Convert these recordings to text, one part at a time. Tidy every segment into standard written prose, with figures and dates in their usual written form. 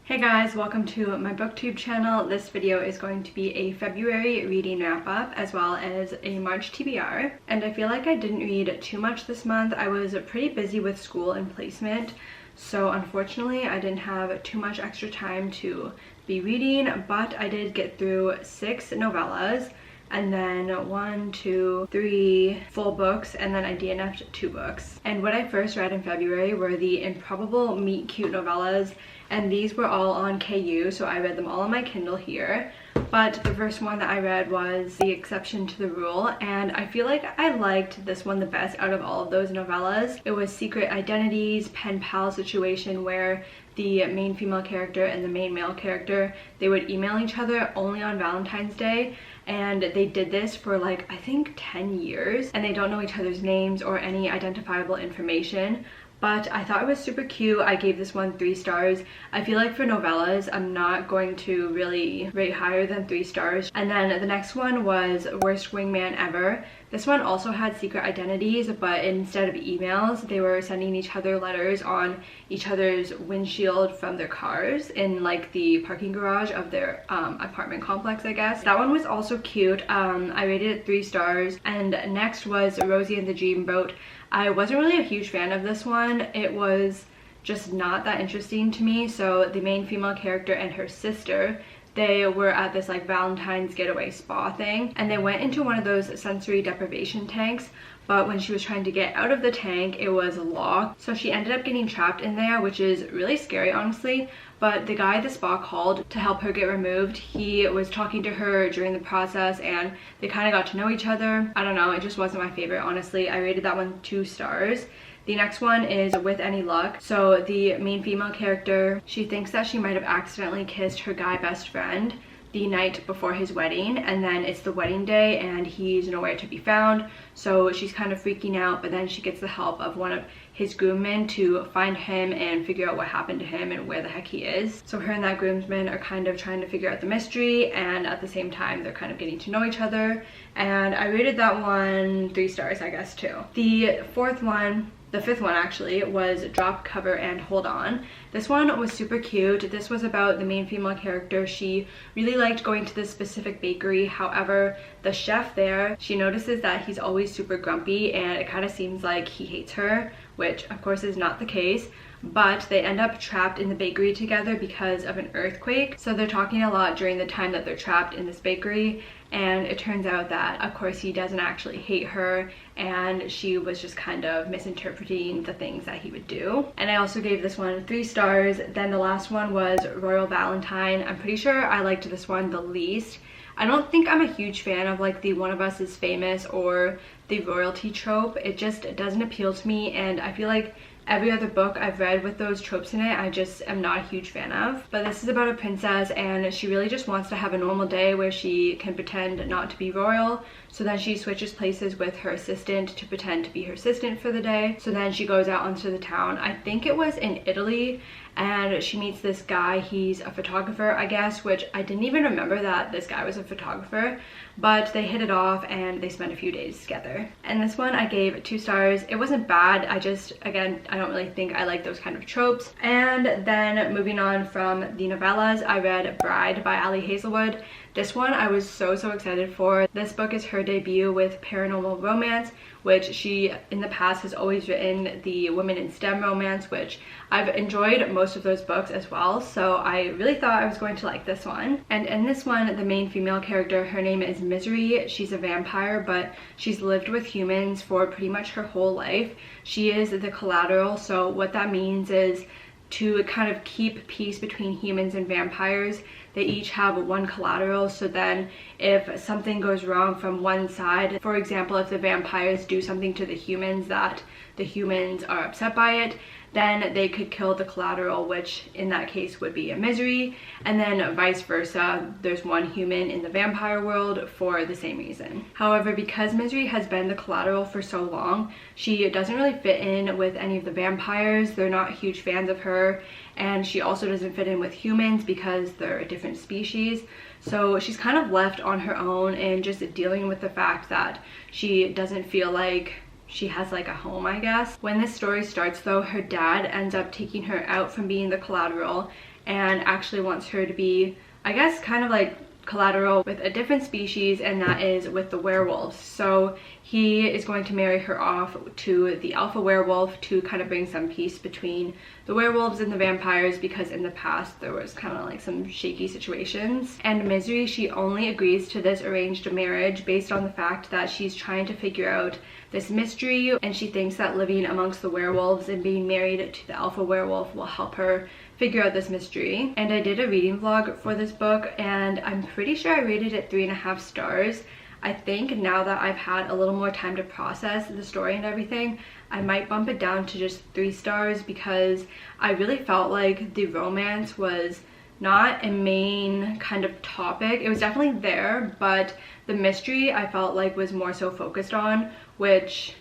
Hey guys, welcome to my booktube channel. This video is going to be a February reading wrap up as well as a March TBR. And I feel like I didn't read too much this month. I was pretty busy with school and placement, so unfortunately I didn't have too much extra time to be reading, but I did get through 6 novellas and then 1, 2, 3 full books, and then I DNF'd 2 books. And what I first read in February were the Improbable Meet Cute novellas, and these were all on KU, so I read them all on my Kindle here. But the first one that I read was The Exception to the Rule, and I feel like I liked this one the best out of all of those novellas. It was secret identities, pen pal situation where the main female character and the main male character, they would email each other only on Valentine's Day, and they did this for like I think 10 years, and they don't know each other's names or any identifiable information. But I thought it was super cute. I gave this one 3 stars. I feel like for novellas, I'm not going to really rate higher than 3 stars. And then the next one was Worst Wingman Ever. This one also had secret identities, but instead of emails, they were sending each other letters on each other's windshield from their cars in like the parking garage of their apartment complex, I guess. That one was also cute. I rated it 3 stars. And next was Rosie and the Dreamboat. I wasn't really a huge fan of this one. It was just not that interesting to me. So the main female character and her sister, they were at this like Valentine's getaway spa thing, and they went into one of those sensory deprivation tanks, but when she was trying to get out of the tank, it was locked. So she ended up getting trapped in there, which is really scary, honestly. But the guy the spa called to help her get removed, he was talking to her during the process and they kind of got to know each other. I don't know, it just wasn't my favorite, honestly. I rated that one 2 stars. The next one is With Any Luck. So the main female character, she thinks that she might have accidentally kissed her guy best friend the night before his wedding, and then it's the wedding day and he's nowhere to be found. So she's kind of freaking out, but then she gets the help of one of his groommen to find him and figure out what happened to him and where the heck he is. So her and that groomsman are kind of trying to figure out the mystery, and at the same time they're kind of getting to know each other. And I rated that one 3 stars, I guess, too. The fifth one actually was Drop, Cover, and Hold On. This one was super cute. This was about the main female character. She really liked going to this specific bakery. However, the chef there, she notices that he's always super grumpy and it kind of seems like he hates her, which of course is not the case. But they end up trapped in the bakery together because of an earthquake. So they're talking a lot during the time that they're trapped in this bakery, and it turns out that of course he doesn't actually hate her and she was just kind of misinterpreting the things that he would do. And I also gave this one 3 stars. Then the last one was Royal Valentine. I'm pretty sure I liked this one the least. I don't think I'm a huge fan of like the one of us is famous or the royalty trope. It just doesn't appeal to me, and I feel like every other book I've read with those tropes in it, I just am not a huge fan of. But this is about a princess and she really just wants to have a normal day where she can pretend not to be royal. So then she switches places with her assistant to pretend to be her assistant for the day. So then she goes out onto the town. I think it was in Italy, and she meets this guy. He's a photographer, I guess, which I didn't even remember that this guy was a photographer, but they hit it off and they spent a few days together. And this one I gave 2 stars. It wasn't bad. I just, again, I don't really think I like those kind of tropes. And then moving on from the novellas, I read Bride by Ali Hazelwood. This one I was so excited for. This book is her debut with paranormal romance, which she in the past has always written the women in STEM romance, which I've enjoyed most of those books as well. So I really thought I was going to like this one. And in this one, the main female character, her name is Misery. She's a vampire, but she's lived with humans for pretty much her whole life. She is the collateral. So what that means is to kind of keep peace between humans and vampires, they each have one collateral. So then if something goes wrong from one side, for example, if the vampires do something to the humans that the humans are upset by it, then they could kill the collateral, which in that case would be a Misery. And then vice versa, there's one human in the vampire world for the same reason. However, because Misery has been the collateral for so long, she doesn't really fit in with any of the vampires. They're not huge fans of her, and she also doesn't fit in with humans because they're a different species. So she's kind of left on her own and just dealing with the fact that she doesn't feel like she has like a home, I guess. When this story starts though, her dad ends up taking her out from being the collateral and actually wants her to be, I guess, kind of like collateral with a different species, and that is with the werewolves. So he is going to marry her off to the alpha werewolf to kind of bring some peace between the werewolves and the vampires, because in the past there was kind of like some shaky situations. And Misery, she only agrees to this arranged marriage based on the fact that she's trying to figure out this mystery, and she thinks that living amongst the werewolves and being married to the alpha werewolf will help her figure out this mystery. And I did a reading vlog for this book, and I'm pretty sure I rated it 3.5 stars. I think now that I've had a little more time to process the story and everything, I might bump it down to just 3 stars, because I really felt like the romance was not a main kind of topic. It was definitely there, but the mystery I felt like was more so focused on, which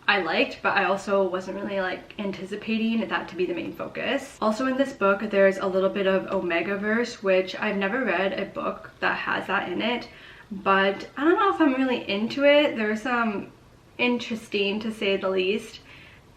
I liked, but I also wasn't really like anticipating that to be the main focus. Also in this book, there's a little bit of Omegaverse, which I've never read a book that has that in it, but I don't know if I'm really into it. There's some interesting, to say the least,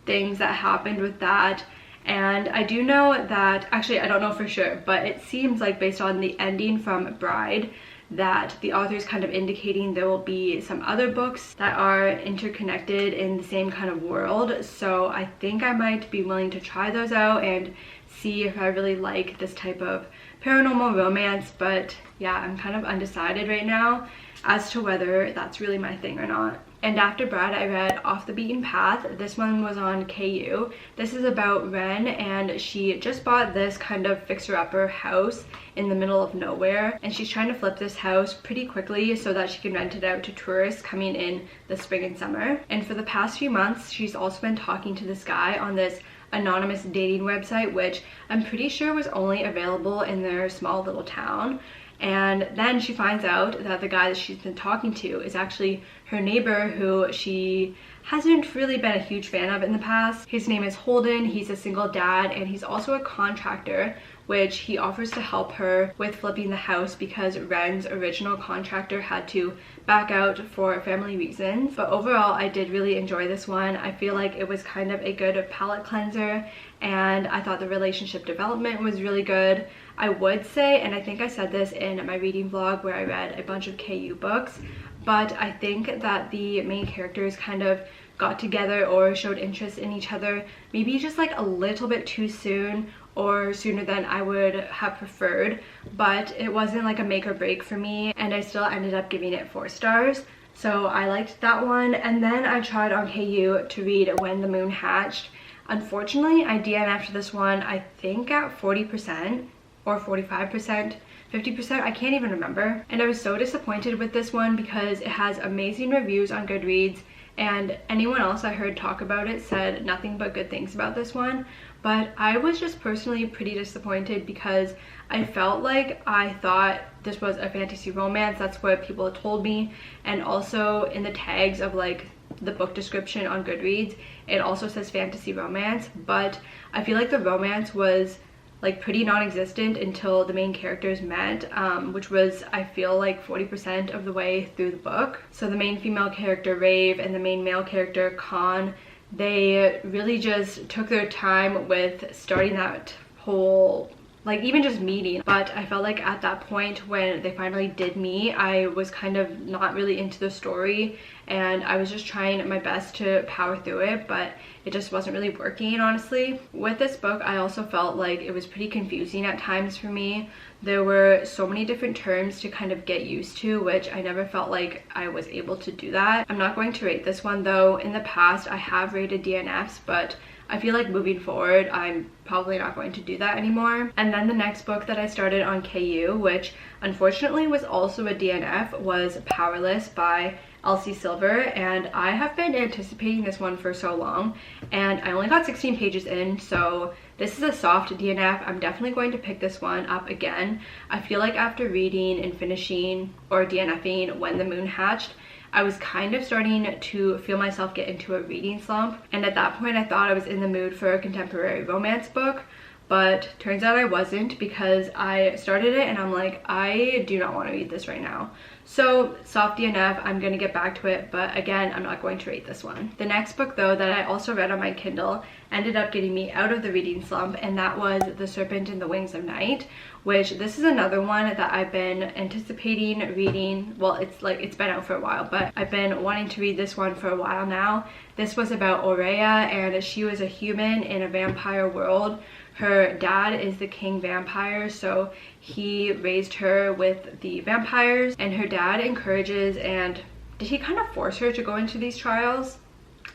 things that happened with that. And I do know that, actually I don't know for sure, but it seems like based on the ending from Bride, that the author is kind of indicating there will be some other books that are interconnected in the same kind of world. So I think I might be willing to try those out and see if I really like this type of paranormal romance. But yeah, I'm kind of undecided right now as to whether that's really my thing or not. And after Brad, I read Off the Beaten Path. This one was on KU. This is about Ren, and she just bought this kind of fixer-upper house in the middle of nowhere, and she's trying to flip this house pretty quickly so that she can rent it out to tourists coming in the spring and summer. And for the past few months, she's also been talking to this guy on this anonymous dating website, which I'm pretty sure was only available in their small little town. And then she finds out that the guy that she's been talking to is actually her neighbor, who she hasn't really been a huge fan of in the past. His name is Holden. He's a single dad, and he's also a contractor, which he offers to help her with flipping the house because Ren's original contractor had to back out for family reasons. But overall, I did really enjoy this one. I feel like it was kind of a good palate cleanser, and I thought the relationship development was really good. I would say, and I think I said this in my reading vlog where I read a bunch of KU books, but I think that the main characters kind of got together or showed interest in each other maybe just like a little bit too soon, or sooner than I would have preferred. But it wasn't like a make or break for me, and I still ended up giving it 4 stars. So I liked that one. And then I tried on KU to read When the Moon Hatched. Unfortunately, I DNF'd this one, I think at 40% or 45%, 50%, I can't even remember. And I was so disappointed with this one because it has amazing reviews on Goodreads, and anyone else I heard talk about it said nothing but good things about this one. But I was just personally pretty disappointed because I felt like I thought this was a fantasy romance. That's what people had told me. And also in the tags of like the book description on Goodreads, it also says fantasy romance, but I feel like the romance was like pretty non-existent until the main characters met, which was, I feel like, 40% of the way through the book. So the main female character Rave and the main male character Khan, they really just took their time with starting that whole, like, even just meeting. But I felt like at that point when they finally did meet, I was kind of not really into the story, and I was just trying my best to power through it, but it just wasn't really working, honestly. With this book, I also felt like it was pretty confusing at times for me. There were so many different terms to kind of get used to, which I never felt like I was able to do that. I'm not going to rate this one though. In the past, I have rated DNFs, but I feel like moving forward, I'm probably not going to do that anymore. And then the next book that I started on KU, which unfortunately was also a DNF, was Powerless by Elsie Silver, and I have been anticipating this one for so long, and I only got 16 pages in, so this is a soft DNF. I'm definitely going to pick this one up again. I feel like after reading and finishing or DNFing When the Moon Hatched, I was kind of starting to feel myself get into a reading slump, and at that point I thought I was in the mood for a contemporary romance book. but turns out I wasn't, because I started it and I'm like, I do not want to read this right now. So softy enough, I'm gonna get back to it, but again, I'm not going to rate this one. The next book though that I also read on my Kindle ended up getting me out of the reading slump, and that was The Serpent and the Wings of Night, which this is another one that I've been anticipating reading. Well, it's been out for a while, but I've been wanting to read this one for a while now. This was about Aurea, and she was a human in a vampire world. Her dad is the king vampire, so he raised her with the vampires, and her dad encourages, and did he kind of force her to go into these trials?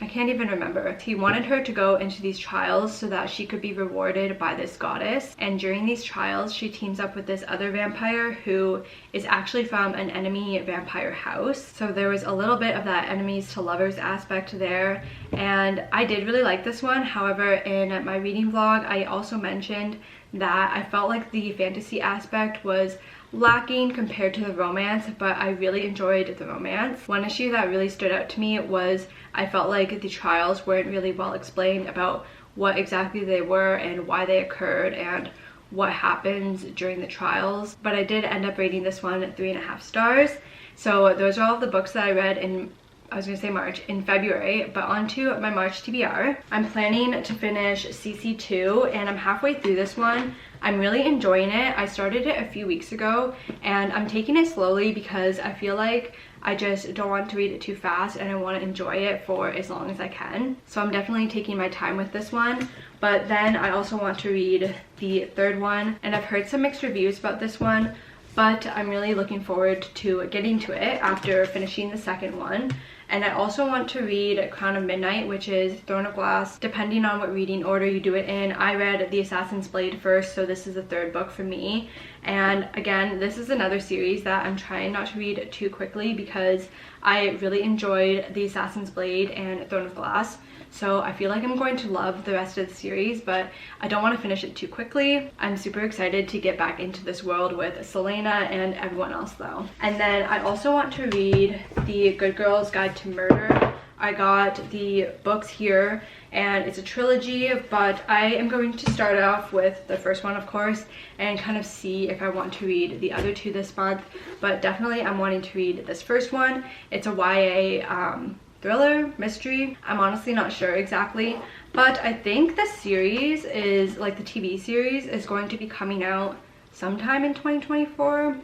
I can't even remember. He wanted her to go into these trials so that she could be rewarded by this goddess, and during these trials she teams up with this other vampire who is actually from an enemy vampire house. So there was a little bit of that enemies to lovers aspect there, and I did really like this one. However, in my reading vlog I also mentioned that I felt like the fantasy aspect was lacking compared to the romance, but I really enjoyed the romance. One issue that really stood out to me was I felt like the trials weren't really well explained about what exactly they were and why they occurred and what happens during the trials. But I did end up rating this one 3.5 stars. So those are all of the books that I read in, I was gonna say March, in February. But on to my March TBR. I'm planning to finish CC2 and I'm halfway through this one. I'm really enjoying it. I started it a few weeks ago and I'm taking it slowly because I feel like I just don't want to read it too fast and I want to enjoy it for as long as I can. So I'm definitely taking my time with this one. But then I also want to read the third one, and I've heard some mixed reviews about this one, but I'm really looking forward to getting to it after finishing the second one. And I also want to read Crown of Midnight, which is Throne of Glass, depending on what reading order you do it in. I read The Assassin's Blade first, so this is the third book for me. And again, this is another series that I'm trying not to read too quickly because I really enjoyed The Assassin's Blade and Throne of Glass. So I feel like I'm going to love the rest of the series, but I don't want to finish it too quickly. I'm super excited to get back into this world with Selena and everyone else though. And then I also want to read The Good Girl's Guide to Murder. I got the books here and it's a trilogy, but I am going to start off with the first one, of course, and kind of see if I want to read the other two this month. But definitely I'm wanting to read this first one. It's a YA thriller, mystery. I'm honestly not sure exactly, but I think the series is, like the TV series, is going to be coming out sometime in 2024,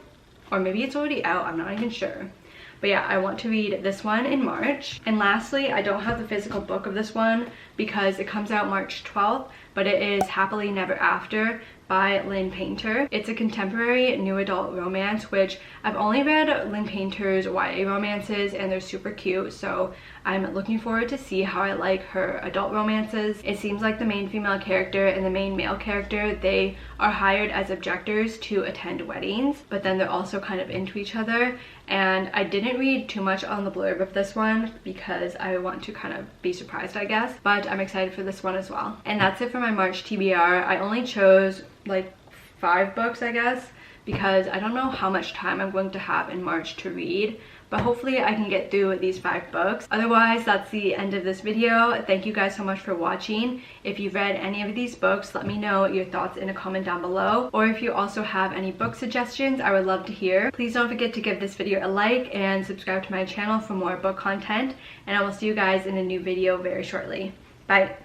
or maybe it's already out, I'm not even sure. But yeah, I want to read this one in March. And lastly, I don't have the physical book of this one because it comes out March 12th, but it is Happily Never After by Lynn Painter. It's a contemporary new adult romance, which I've only read Lynn Painter's YA romances and they're super cute, so I'm looking forward to see how I like her adult romances. It seems like the main female character and the main male character, they are hired as objectors to attend weddings, but then they're also kind of into each other. And I didn't read too much on the blurb of this one because I want to kind of be surprised, I guess, but I'm excited for this one as well. And that's it for my March TBR. I only chose like 5 books, I guess, because I don't know how much time I'm going to have in March to read, but hopefully I can get through these 5 books. Otherwise, that's the end of this video. Thank you guys so much for watching. If you've read any of these books, let me know your thoughts in a comment down below, or if you also have any book suggestions, I would love to hear. Please don't forget to give this video a like and subscribe to my channel for more book content, and I will see you guys in a new video very shortly. Bye.